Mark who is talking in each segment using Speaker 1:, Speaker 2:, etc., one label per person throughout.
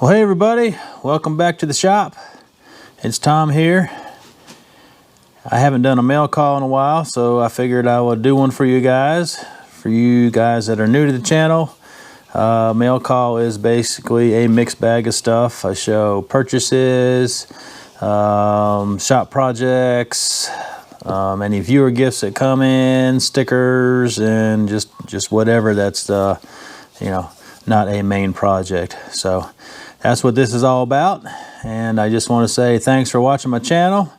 Speaker 1: Well, hey everybody, welcome back to the shop. It's Tom here. I haven't done a mail call in a while, so I figured I would do one for you guys. For you guys that are new to the channel, mail call is basically a mixed bag of stuff. I show purchases, shop projects, any viewer gifts that come in, stickers, and just whatever that's not a main project. So that's what this is all about, and I just want to say thanks for watching my channel.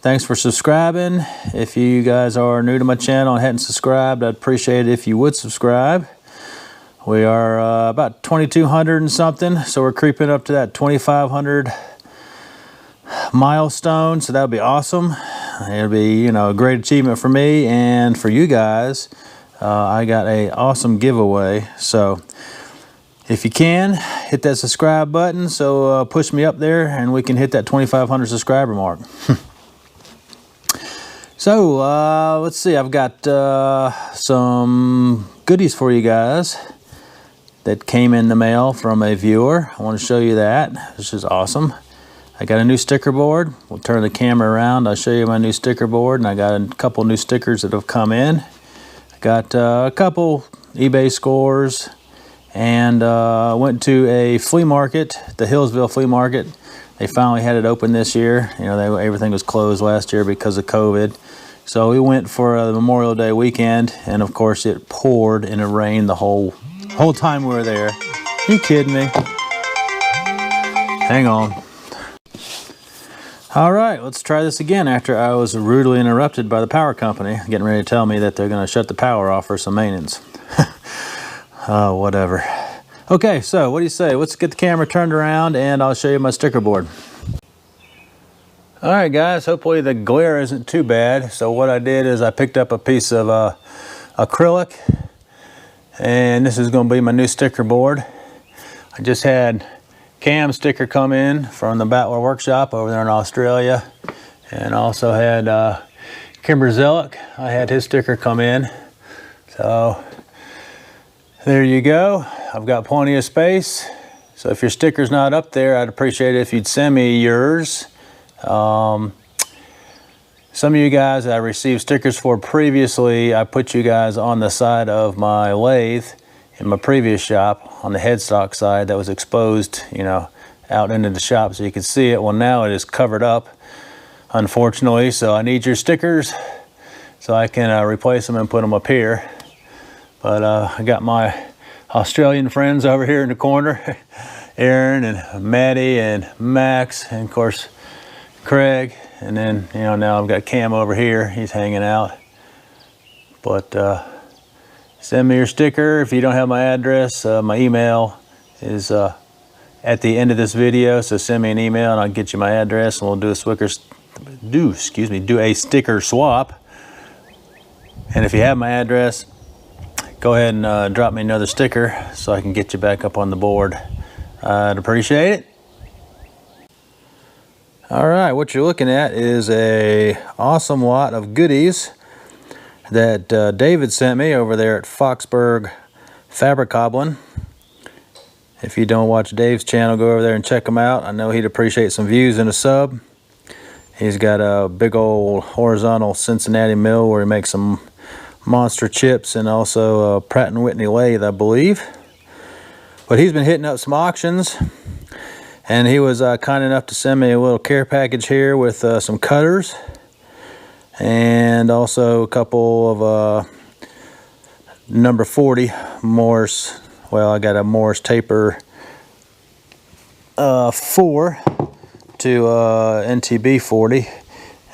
Speaker 1: Thanks for subscribing. If you guys are new to my channel and hadn't subscribed, I'd appreciate it if you would subscribe. We are about 2,200 and something, so we're creeping up to that 2,500 milestone, so that would be awesome. It'll be, a great achievement for me and for you guys. I got an awesome giveaway, so if you can, hit that subscribe button, so push me up there and we can hit that 2,500 subscriber mark. So, let's see, I've got some goodies for you guys that came in the mail from a viewer. I want to show you that. This is awesome. I got a new sticker board. We'll turn the camera around. I'll show you my new sticker board, and I got a couple new stickers that have come in. I got a couple eBay scores. And went to a flea market, the Hillsville flea market. They finally had it open this year. Everything was closed last year because of COVID. So we went for the Memorial Day weekend, and of course it poured and it rained the whole time we were there. You kidding me? Hang on. All right, let's try this again after I was rudely interrupted by the power company, getting ready to tell me that they're going to shut the power off for some maintenance. Whatever. Okay, so what do you say? Let's get the camera turned around and I'll show you my sticker board. All right, guys, hopefully the glare isn't too bad. So what I did is I picked up a piece of acrylic, and this is going to be my new sticker board. I just had Cam's sticker come in from the Battler Workshop over there in Australia, and also had Kimber Zellick. I had his sticker come in. So there you go. I've got plenty of space. So if your sticker's not up there, I'd appreciate it if you'd send me yours. Some of you guys that I received stickers for previously, I put you guys on the side of my lathe in my previous shop, on the headstock side that was exposed, out into the shop so you could see it. Well, now it is covered up, unfortunately. So I need your stickers so I can replace them and put them up here. But I got my Australian friends over here in the corner, Aaron and Maddie and Max, and of course Craig. And then, now I've got Cam over here. He's hanging out. But send me your sticker. If you don't have my address, my email is at the end of this video. So send me an email and I'll get you my address, and we'll do a sticker swap. And if you have my address, go ahead and drop me another sticker so I can get you back up on the board. I'd appreciate it. All right, what you're looking at is a awesome lot of goodies that David sent me over there at Foxburg Fabric Cobbling. If you don't watch Dave's channel, go over there and check him out. I know he'd appreciate some views and a sub. He's got a big old horizontal Cincinnati mill where he makes some monster chips, and also a Pratt & Whitney lathe, I believe. But he's been hitting up some auctions, and he was kind enough to send me a little care package here with some cutters, and also a couple of number 40 Morse. Well, I got a Morse taper 4 to NTB 40,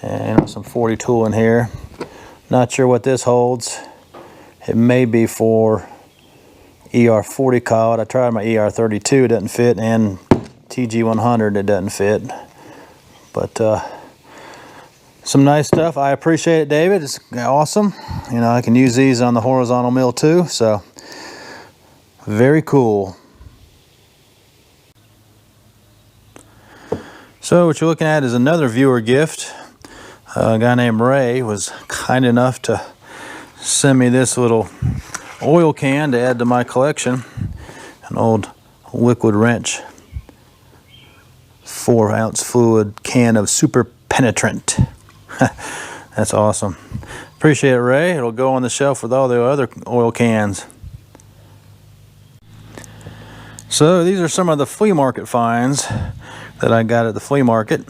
Speaker 1: and some 40 tool in here. Not sure what this holds. It may be for ER40 coil. I tried my ER32, it doesn't fit, and TG100, it doesn't fit. But some nice stuff. I appreciate it, David. It's awesome. I can use these on the horizontal mill too, so very cool. So what you're looking at is another viewer gift. A guy named Ray was kind enough to send me this little oil can to add to my collection. An old liquid wrench 4-ounce fluid can of super penetrant. That's awesome. Appreciate it, Ray. It'll go on the shelf with all the other oil cans. So these are some of the flea market finds that I got at the flea market.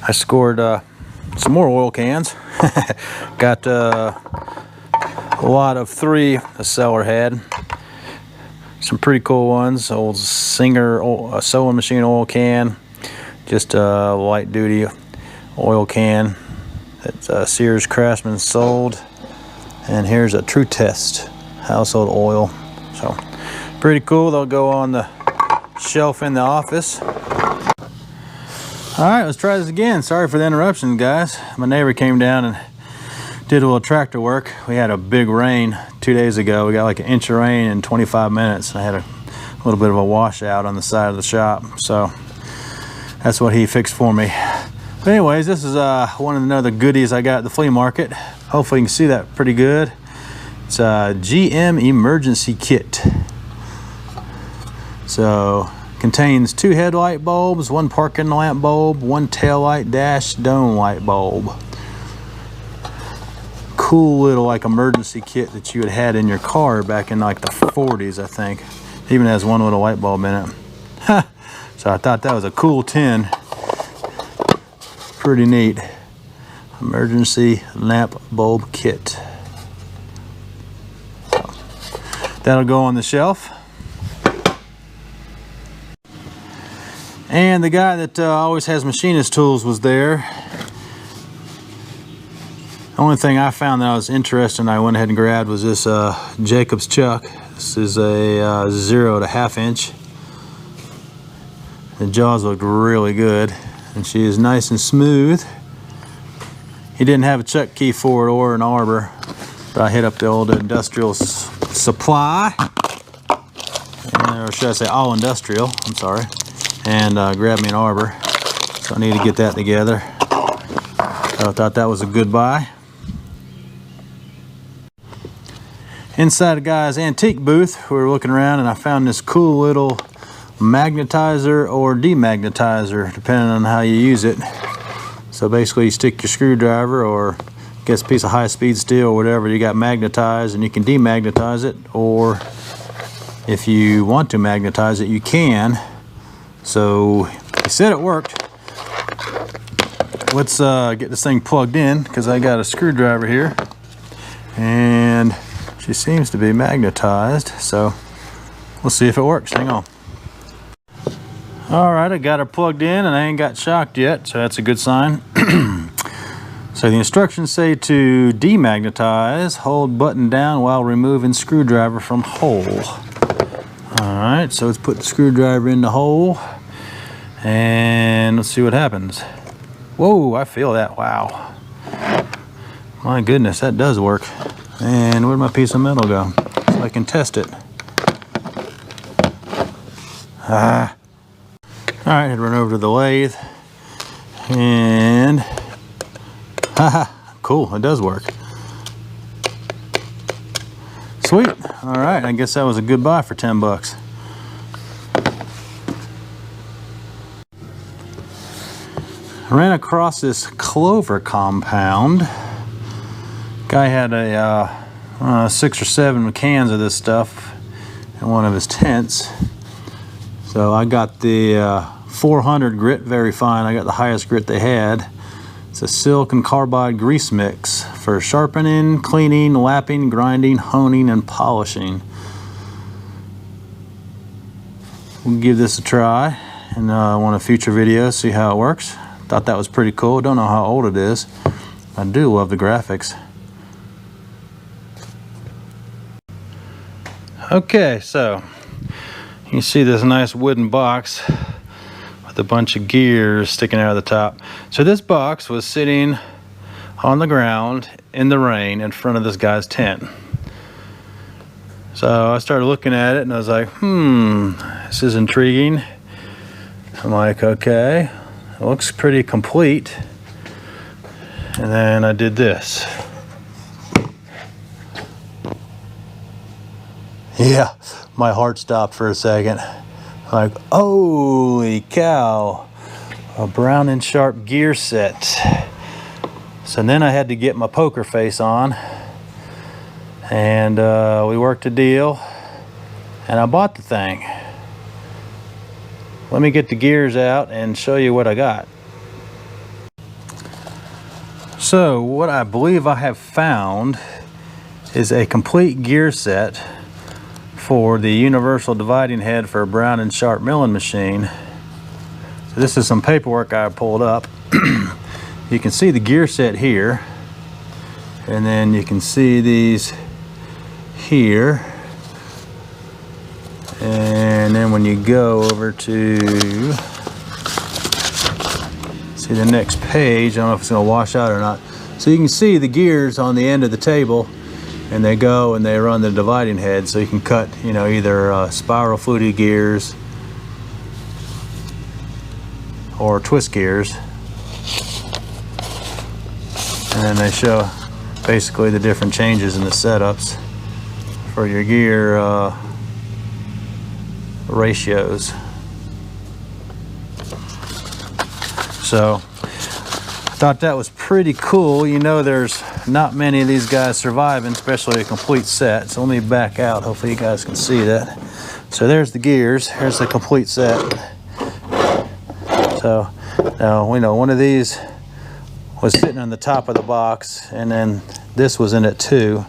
Speaker 1: I scored some more oil cans. Got a lot of 3 the seller had. Some pretty cool ones. Old Singer sewing machine oil can. Just a light duty oil can that Sears Craftsman sold. And here's a True Test household oil. So pretty cool. They'll go on the shelf in the office. All right, let's try this again. Sorry for the interruption, guys. My neighbor came down and did a little tractor work. We had a big rain 2 days ago. We got like an inch of rain in 25 minutes. I had a little bit of a washout on the side of the shop. So that's what he fixed for me. But anyways, this is one of the other goodies I got at the flea market. Hopefully you can see that pretty good. It's a GM emergency kit. So contains 2 headlight bulbs, 1 parking lamp bulb, 1 tail light dash dome light bulb. Cool little like emergency kit that you had in your car back in like the 40s, I think. It even has 1 little light bulb in it. So I thought that was a cool tin. Pretty neat. Emergency lamp bulb kit. So that'll go on the shelf. And the guy that always has machinist tools was there. The only thing I found that I was interested in, I went ahead and grabbed, was this Jacob's chuck. This is a 0 to 1/2 inch. The jaws looked really good, and she is nice and smooth. He didn't have a chuck key for it or an arbor, but I hit up the old industrial supply, or should I say all industrial, I'm sorry, and grabbed me an arbor. So I need to get that together. So I thought that was a good buy. Inside a guy's antique booth, we were looking around and I found this cool little magnetizer or demagnetizer, depending on how you use it. So basically you stick your screwdriver or get a piece of high-speed steel or whatever you got magnetized, and you can demagnetize it, or if you want to magnetize it, you can. So he said it worked. Let's get this thing plugged in, because I got a screwdriver here and she seems to be magnetized, so we'll see if it works. Hang on. All right, I got her plugged in and I ain't got shocked yet, so that's a good sign. So the instructions say to demagnetize, hold button down while removing screwdriver from hole. All right, so let's put the screwdriver in the hole and let's see what happens. Whoa, I feel that. Wow. My goodness, that does work. And where'd my piece of metal go? So I can test it. All right, I'd run over to the lathe and haha, cool, it does work. Sweet. All right, I guess that was a good buy for 10 bucks. I ran across this clover compound. Guy had a 6 or 7 cans of this stuff in one of his tents. So I got the 400 grit, very fine. I got the highest grit they had. It's a silicon carbide grease mix for sharpening, cleaning, lapping, grinding, honing, and polishing. We'll give this a try in one of the future videos, see how it works. Thought that was pretty cool. Don't know how old it is. I do love the graphics. Okay, so you see this nice wooden box with a bunch of gears sticking out of the top. So this box was sitting on the ground in the rain in front of this guy's tent. So I started looking at it and I was like, this is intriguing. I'm like, okay, it looks pretty complete. And then I did this. Yeah, my heart stopped for a second. Like, holy cow. a Brown Sharpe gear set. So then I had to get my poker face on, and we worked a deal, and I bought the thing. Let me get the gears out and show you what I got. So what I believe I have found is a complete gear set for the universal dividing head for a Brown Sharpe milling machine. So this is some paperwork I pulled up. You can see the gear set here, and then you can see these here, and then when you go over to see the next page, I don't know if it's going to wash out or not. So you can see the gears on the end of the table, and they go and they run the dividing head, so you can cut, you know, either spiral fluted gears or twist gears. And then they show basically the different changes in the setups for your gear ratios. So I thought that was pretty cool. You know, there's not many of these guys surviving, especially a complete set. So let me back out. Hopefully you guys can see that. So there's the gears. Here's the complete set. So now we know one of these was sitting on the top of the box, and then this was in it too.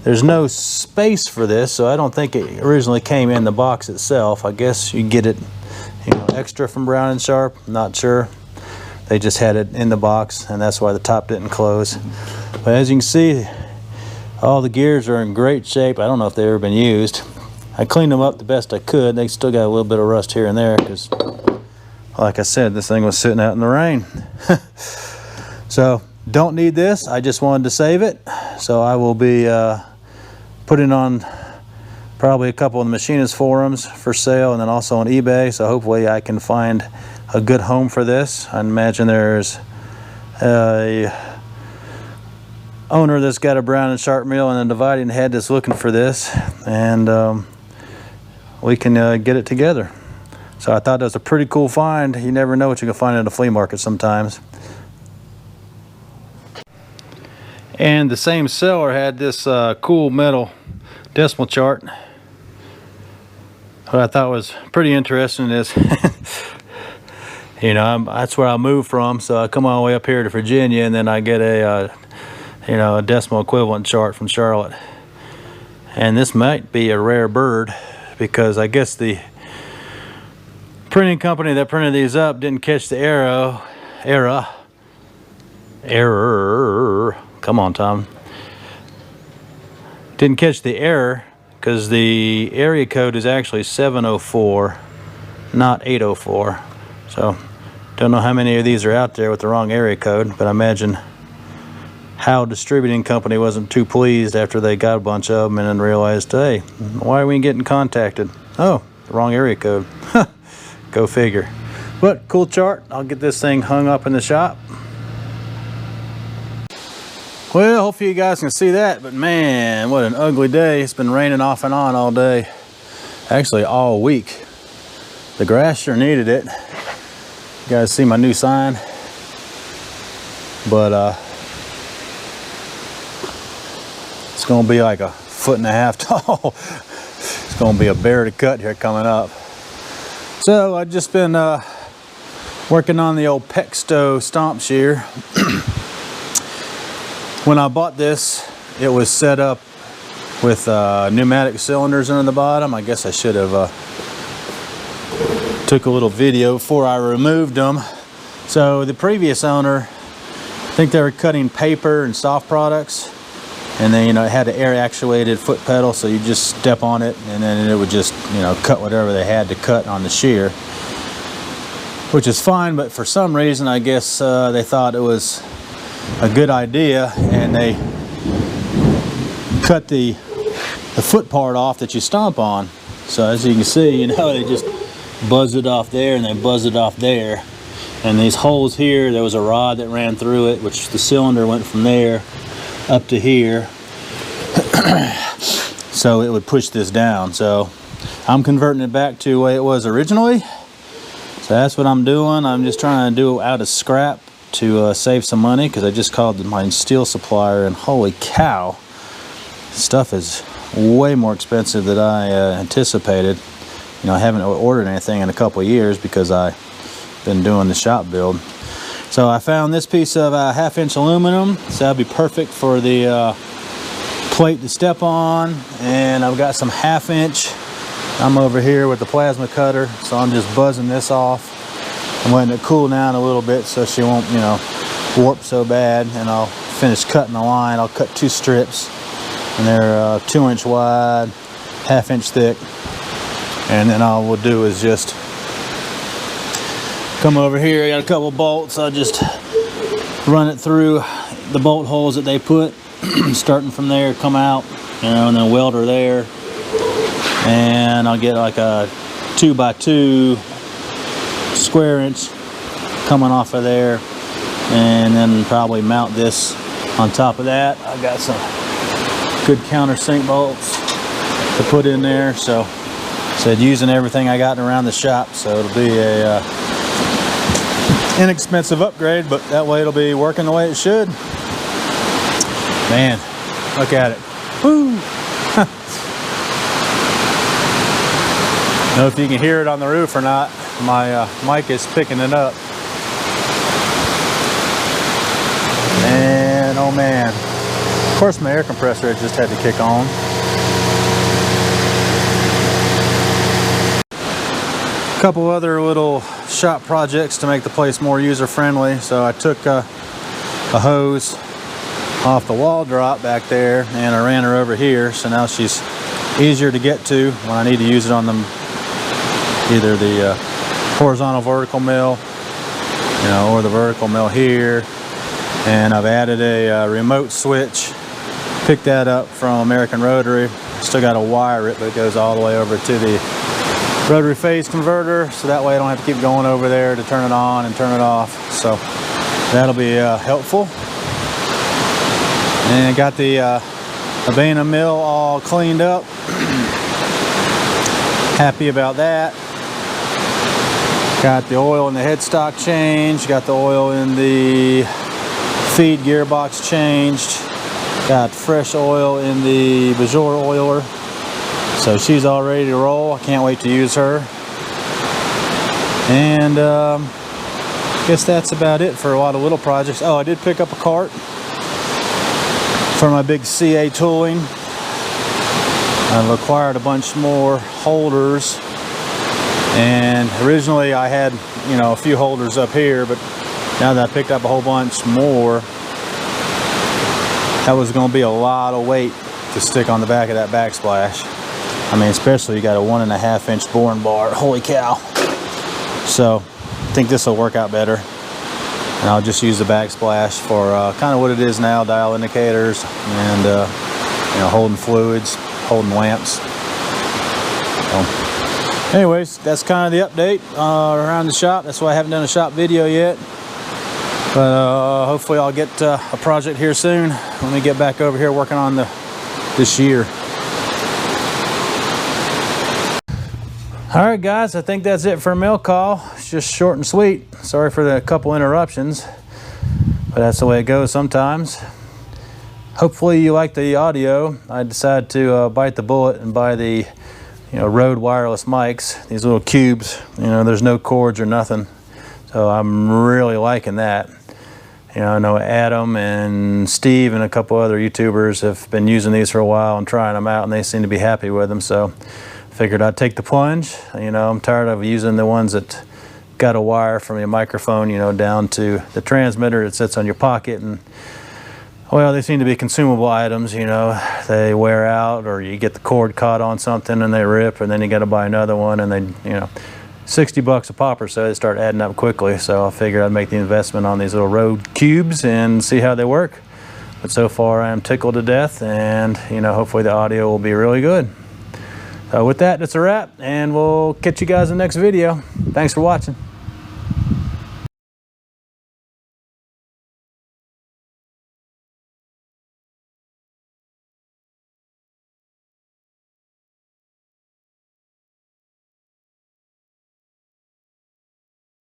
Speaker 1: There's no space for this, so I don't think it originally came in the box itself. I guess you get it, you know, extra from Brown Sharpe. Not sure. They just had it in the box, and that's why the top didn't close. But as you can see, all the gears are in great shape. I don't know if they've ever been used. I cleaned them up the best I could. They still got a little bit of rust here and there because, like I said, this thing was sitting out in the rain. So don't need this. I just wanted to save it. So I will be putting on probably a couple of the machinist forums for sale, and then also on eBay. So hopefully I can find a good home for this. I imagine there's a owner that's got a Brown Sharpe mill and a dividing head that's looking for this, and we can get it together. So I thought that was a pretty cool find. You never know what you can find at a flea market sometimes. And the same seller had this cool metal decimal chart. What I thought was pretty interesting is, you know, that's where I moved from. So I come all the way up here to Virginia, and then I get a, you know, a decimal equivalent chart from Charlotte. And this might be a rare bird, because I guess the printing company that printed these up didn't catch the error. Come on, Tom. Didn't catch the error because the area code is actually 704, not 804. So don't know how many of these are out there with the wrong area code, but I imagine Howe Distributing Company wasn't too pleased after they got a bunch of them and then realized, hey, why are we getting contacted? Oh, the wrong area code. Go figure. But cool chart. I'll get this thing hung up in the shop. Well, hopefully you guys can see that, but man, what an ugly day. It's been raining off and on all day. Actually, all week. The grass sure needed it. You guys see my new sign? But it's gonna be like 1.5 feet tall. It's gonna be a bear to cut here coming up. So I've just been working on the old Pexto stomp shear. When I bought this, it was set up with pneumatic cylinders under the bottom. I guess I should have took a little video before I removed them. So the previous owner, I think they were cutting paper and soft products, and then, you know, it had an air actuated foot pedal, so you just step on it and then it would just, you know, cut whatever they had to cut on the shear, which is fine. But for some reason, I guess they thought it was a good idea, and they cut the foot part off that you stomp on. So as you can see, you know, they just buzz it off there and they buzz it off there. And these holes here, there was a rod that ran through it, which the cylinder went from there up to here. So it would push this down. So I'm converting it back to the way it was originally. So that's what I'm doing. I'm just trying to do out of scrap to save some money, because I just called my steel supplier, and holy cow, stuff is way more expensive than I anticipated. You know, I haven't ordered anything in a couple of years because I've been doing the shop build. So I found this piece of 1/2-inch aluminum, so that'd be perfect for the plate to step on. And I've got some 1/2-inch. I'm over here with the plasma cutter, so I'm just buzzing this off. I'm letting it cool down a little bit so she won't, you know, warp so bad. And I'll finish cutting the line. I'll cut 2 strips, and they're 2-inch wide, 1/2-inch thick. And then all we'll do is just come over here. I got a couple bolts. I'll just run it through the bolt holes that they put, starting from there, come out, you know, and then weld her there. And I'll get like a 2x2 square inch coming off of there, and then probably mount this on top of that. I got some good countersink bolts to put in there, so said using everything I got around the shop, so it'll be a inexpensive upgrade, but that way it'll be working the way it should. Man, look at it. Woo! I don't know if you can hear it on the roof or not. My mic is picking it up. And oh man, of course my air compressor just had to kick on. A couple other little shop projects to make the place more user-friendly. So I took a hose off the wall drop back there, and I ran her over here, so now she's easier to get to when I need to use it on either the horizontal vertical mill, you know, or the vertical mill here. And I've added a remote switch, picked that up from American Rotary. Still got to wire it, but it goes all the way over to the rotary phase converter, so that way I don't have to keep going over there to turn it on and turn it off. So that'll be helpful. And got the Abene mill all cleaned up. Happy about that. Got the oil in the headstock changed. Got the oil in the feed gearbox changed. Got fresh oil in the Bajor oiler. So she's all ready to roll. I can't wait to use her. And guess that's about it for a lot of little projects. Oh, I did pick up a cart for my big CA tooling. I've acquired a bunch more holders, and originally I had, you know, a few holders up here, but now that I picked up a whole bunch more, that was going to be a lot of weight to stick on the back of that backsplash. I mean, especially you got a 1.5-inch boring bar. Holy cow. So I think this will work out better, and I'll just use the backsplash for kind of what it is now, dial indicators and you know, holding fluids, holding lamps. So anyways, that's kind of the update around the shop. That's why I haven't done a shop video yet, but hopefully I'll get a project here soon. Let me get back over here working on the shear. All right, guys, I think that's it for a mail call. It's just short and sweet. Sorry for the couple interruptions, but that's the way it goes sometimes. Hopefully you like the audio. I decided to bite the bullet and buy the, you know, Rode wireless mics. These little cubes. You know, there's no cords or nothing. So I'm really liking that. You know, I know Adam and Steve and a couple other YouTubers have been using these for a while and trying them out, and they seem to be happy with them. So figured I'd take the plunge. You know, I'm tired of using the ones that got a wire from your microphone, you know, down to the transmitter that sits on your pocket, and well, they seem to be consumable items. You know, they wear out, or you get the cord caught on something and they rip, and then you got to buy another one, and they, you know, $60 a pop or so, they start adding up quickly. So I figured I'd make the investment on these little Rode cubes and see how they work. But so far I am tickled to death, and you know, hopefully the audio will be really good. So with that, that's a wrap, and we'll catch you guys in the next video. Thanks for watching.